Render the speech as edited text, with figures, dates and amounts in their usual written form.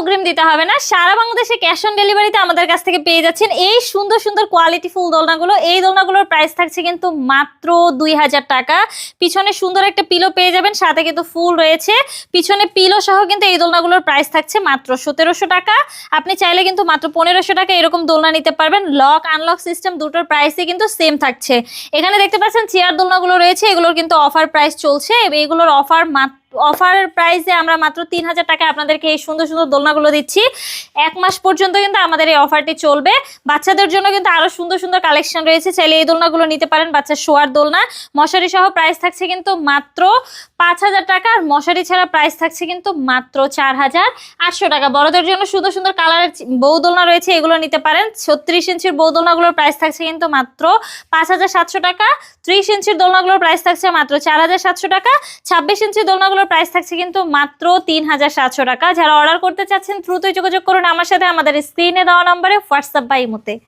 অগ্রিম দিতে হবে না, সারা বাংলাদেশে ক্যাশ অন ডেলিভারিতে আমাদের কাছ থেকে পেয়ে যাচ্ছেন এই সুন্দর সুন্দর কোয়ালিটি ফুল দোলনাগুলো। এই দোলনাগুলোর প্রাইস থাকছে কিন্তু মাত্র 2000 টাকা। পিছনে সুন্দর একটা পিলো পেয়ে যাবেন, সাথে কিন্তু ফুল রয়েছে, পিছনে পিলো সহ কিন্তু এই দোলনাগুলোর প্রাইস থাকছে মাত্র 1700 টাকা। আপনি চাইলে কিন্তু মাত্র 1500 টাকা এরকম দোলনা নিতে পারবেন। লক আনলক সিস্টেম দুটোর প্রাইসই কিন্তু সেম থাকছে। এখানে দেখতে পাচ্ছেন চেয়ার দোলনাগুলো রয়েছে, এগুলোর কিন্তু অফার প্রাইস চলছে। এগুলোর অফার প্রাইসে আমরা মাত্র 3000 টাকা আপনাদেরকে এই সুন্দর সুন্দর দোলনাগুলো দিচ্ছি। 1 মাস পর্যন্ত কিন্তু আমাদের এই অফারটি চলবে। বাচ্চাদের জন্য কিন্তু আরো সুন্দর সুন্দর কালেকশন রয়েছে, চাইলে এই দোলনাগুলো নিতে পারেন। বাচ্চার শোয়ার দোলনা, মশারি সহ প্রাইস থাকছে কিন্তু মাত্র 5000 টাকা, আর মশারি ছাড়া প্রাইস থাকছে কিন্তু মাত্র 4800 টাকা। বড়দের জন্য সুন্দর সুন্দর কালারের বউ দোলনা রয়েছে, এগুলো নিতে পারেন। 36 ইঞ্চির বউ দোলনাগুলোর প্রাইস থাকছে কিন্তু মাত্র 5700 টাকা। 30 ইঞ্চির দোলনাগুলোর প্রাইস থাকছে মাত্র 4700 টাকা। 26 ইঞ্চির দোলনাগুলোর প্রাইস থাকছে কিন্তু মাত্র 3700 টাকা। যারা অর্ডার করতে চাচ্ছেন দ্রুতই যোগাযোগ করুন আমার সাথে আমাদের স্ক্রিনে দেওয়া নম্বরে, হোয়াটসঅ্যাপ বা ইমোতে।